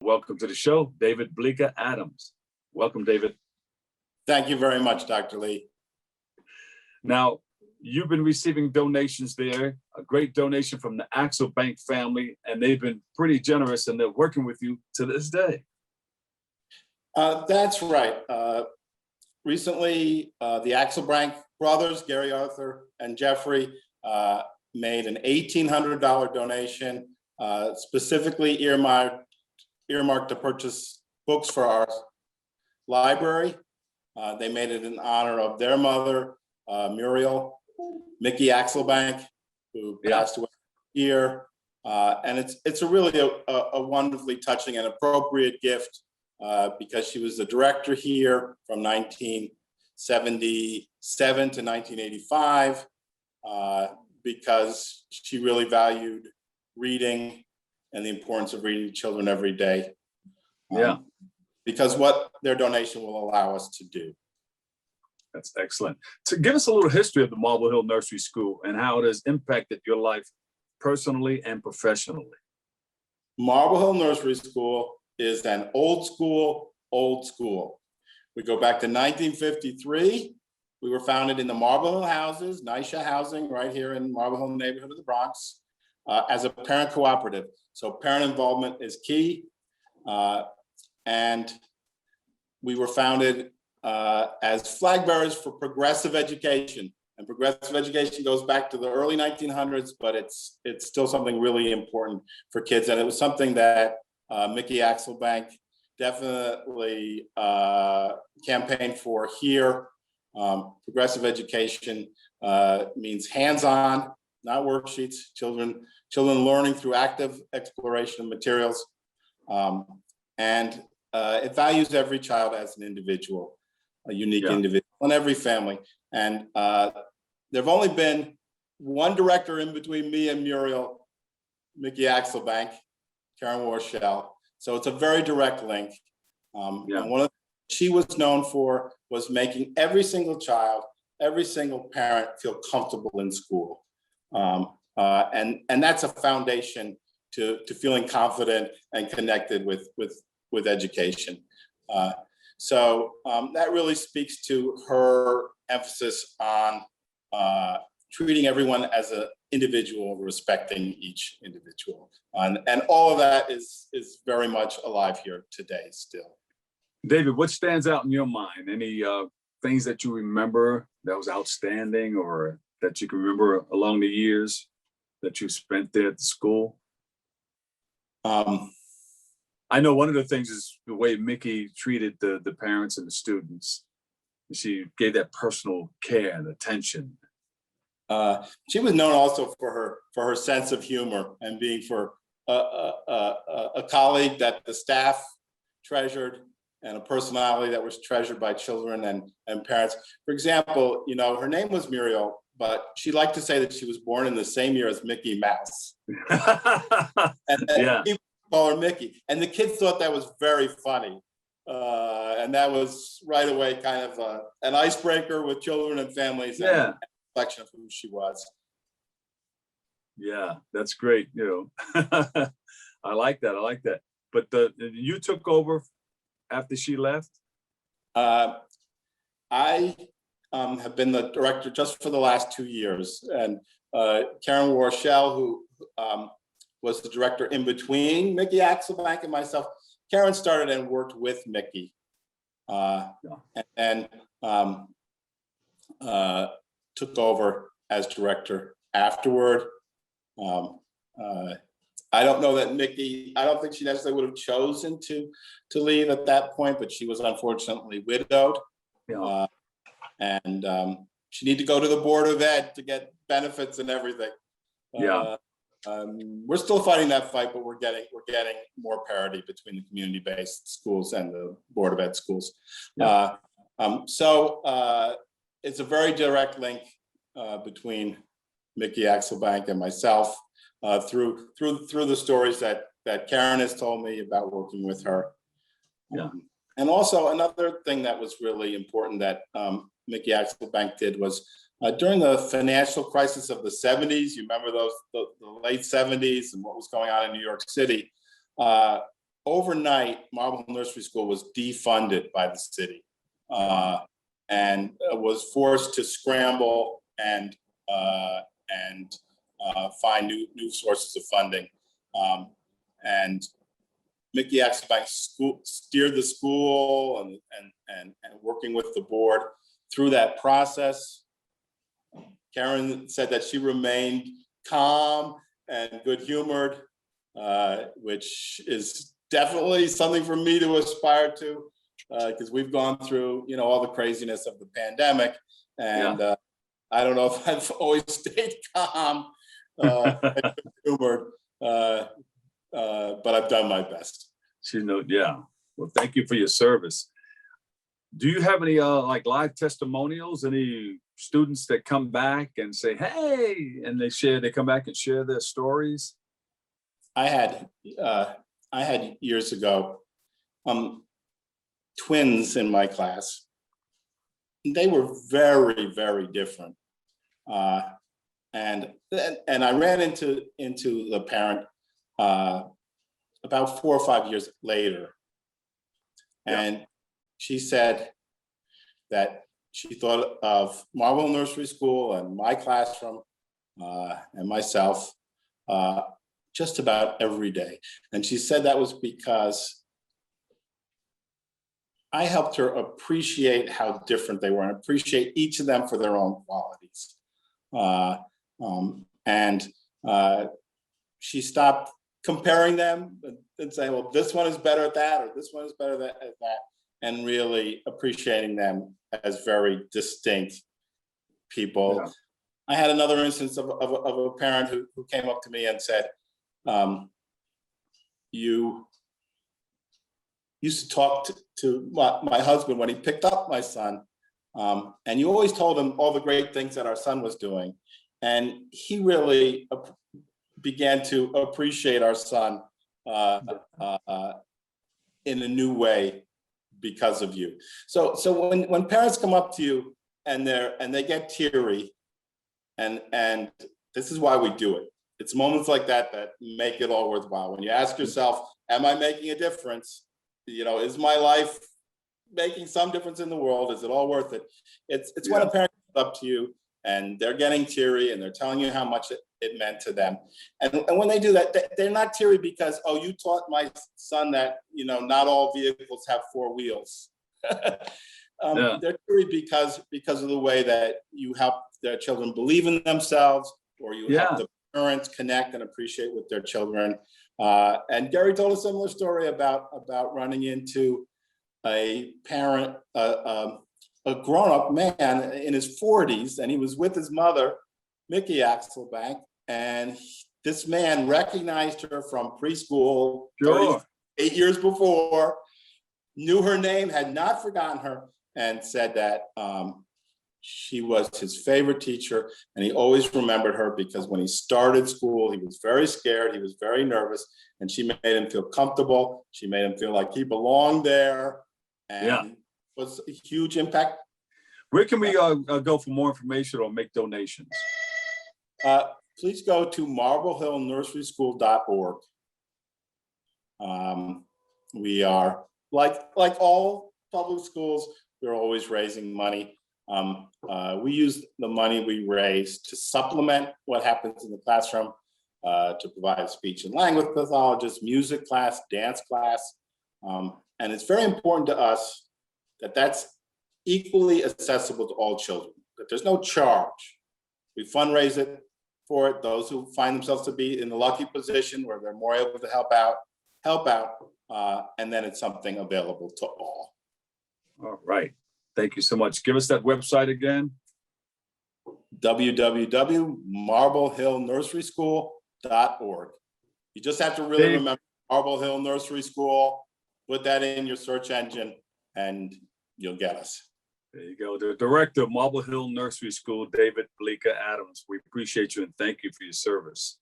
Welcome to the show, David Bleeker Adams. Welcome, David. Thank you very much, Dr. Lee. Now, you've been receiving donations there, a great donation from the Axel Bank family, and they've been pretty generous and they're working with you to this day. That's right. Recently, the Axel Bank brothers, Gary Arthur and Jeffrey, made an $1,800 donation, specifically earmarked to purchase books for our library. They made it in honor of their mother, Muriel, Mickey Axelbank, who passed away here. And it's really a wonderfully touching and appropriate gift because she was the director here from 1977 to 1985, because she really valued reading and the importance of reading to children every day. Because what their donation will allow us to do. That's excellent. To give us a little history of the Marble Hill Nursery School and how it has impacted your life personally and professionally. Marble Hill Nursery School is an old school. We go back to 1953. We were founded in the Marble Hill houses, NYCHA housing right here in Marble Hill neighborhood of the Bronx, as a parent cooperative. So parent involvement is key. And we were founded as flag bearers for progressive education. And progressive education goes back to the early 1900s, but it's still something really important for kids. And it was something that Mickey Axelbank definitely campaigned for here. Progressive education means hands-on, not worksheets, children learning through active exploration of materials. And it values every child as an individual, a unique individual in every family. And there've only been one director in between me and Muriel, Mickey Axelbank, Karen Warshell. So it's a very direct link. And one of the things she was known for was making every single child, every single parent feel comfortable in school. And that's a foundation to feeling confident and connected with education. So that really speaks to her emphasis on treating everyone as an individual, respecting each individual. And all of that is very much alive here today still. David, what stands out in your mind? Any things that you remember that was outstanding or that you can remember along the years that you spent there at the school? I know one of the things is the way Mickey treated the parents and the students. She gave that personal care and attention. She was known also for her sense of humor and being for a colleague that the staff treasured and a personality that was treasured by children and parents. For example, her name was Muriel, but she liked to say that she was born in the same year as Mickey Mouse. and people call her Mickey. And the kids thought that was very funny. And that was right away kind of an icebreaker with children and families and a reflection of who she was. Yeah, that's great. I like that. But you took over after she left? I have been the director just for the last 2 years. And Karen Warshell, who was the director in between Mickey Axelbank and myself, Karen started and worked with Mickey and took over as director afterward. I don't know that Mickey, I don't think she necessarily would have chosen to leave at that point, but she was unfortunately widowed. And she needed to go to the Board of Ed to get benefits and everything. We're still fighting that fight, but we're getting more parity between the community-based schools and the Board of Ed schools. So it's a very direct link between Mickey Axelbank and myself through the stories that Karen has told me about working with her. And also another thing that was really important that Mickey Axelbank did was during the financial crisis of the 70s, you remember the late 70s and what was going on in New York City, overnight, Marble Hill Nursery School was defunded by the city, and was forced to scramble and find new sources of funding. And Mickey Axelbank steered the school and working with the board through that process. Karen said that she remained calm and good-humored, which is definitely something for me to aspire to, because we've gone through, all the craziness of the pandemic, and I don't know if I've always stayed calm and good-humored, but I've done my best. Well, thank you for your service. Do you have any like live testimonials? Any students that come back and say, "Hey," and they come back and share their stories? I had years ago, twins in my class. They were very, very different, and I ran into the parent about 4 or 5 years later, and she said that she thought of Marble Hill Nursery School and my classroom and myself just about every day. And she said that was because I helped her appreciate how different they were and appreciate each of them for their own qualities. She stopped comparing them and saying, well, this one is better at that, or this one is better at that, and really appreciating them as very distinct people. Yeah. I had another instance of a parent who came up to me and said, you used to talk to my husband when he picked up my son, and you always told him all the great things that our son was doing. And he really began to appreciate our son in a new way because of you. So when parents come up to you and they get teary, and this is why we do it. It's moments like that that make it all worthwhile. When you ask yourself, am I making a difference? Is my life making some difference in the world? Is it all worth it? It's when a parent comes up to you and they're getting teary and they're telling you how much it meant to them. And when they do that, they're not teary because, oh, you taught my son that, not all vehicles have 4 wheels. They're teary because of the way that you help their children believe in themselves, or you help the parents connect and appreciate with their children. And Gary told a similar story about running into a parent, a grown-up man in his 40s, and he was with his mother, Mickey Axelbank, and this man recognized her from preschool 8 years before, knew her name, had not forgotten her, and said that she was his favorite teacher, and he always remembered her because when he started school, he was very scared, he was very nervous, and she made him feel comfortable. She made him feel like he belonged there, and was a huge impact. Where can we go for more information or make donations? Please go to marblehillnurseryschool.org. We are, like all public schools, we're always raising money. We use the money we raise to supplement what happens in the classroom, to provide speech and language pathologists, music class, dance class. And it's very important to us that that's equally accessible to all children, that there's no charge. We fundraise it for it. Those who find themselves to be in the lucky position where they're more able to help out, and then it's something available to all. All right. Thank you so much. Give us that website again. www.marblehillnurseryschool.org. You just have to really remember Marble Hill Nursery School, put that in your search engine, and you'll get us. There you go. The director of Marble Hill Nursery School, David Bleeker Adams. We appreciate you and thank you for your service.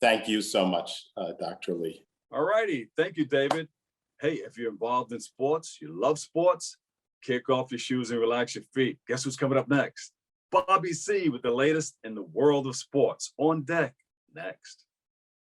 Thank you so much, Dr. Lee. All righty. Thank you, David. Hey, if you're involved in sports, you love sports, kick off your shoes and relax your feet. Guess who's coming up next? Bobby C with the latest in the world of sports. On deck next.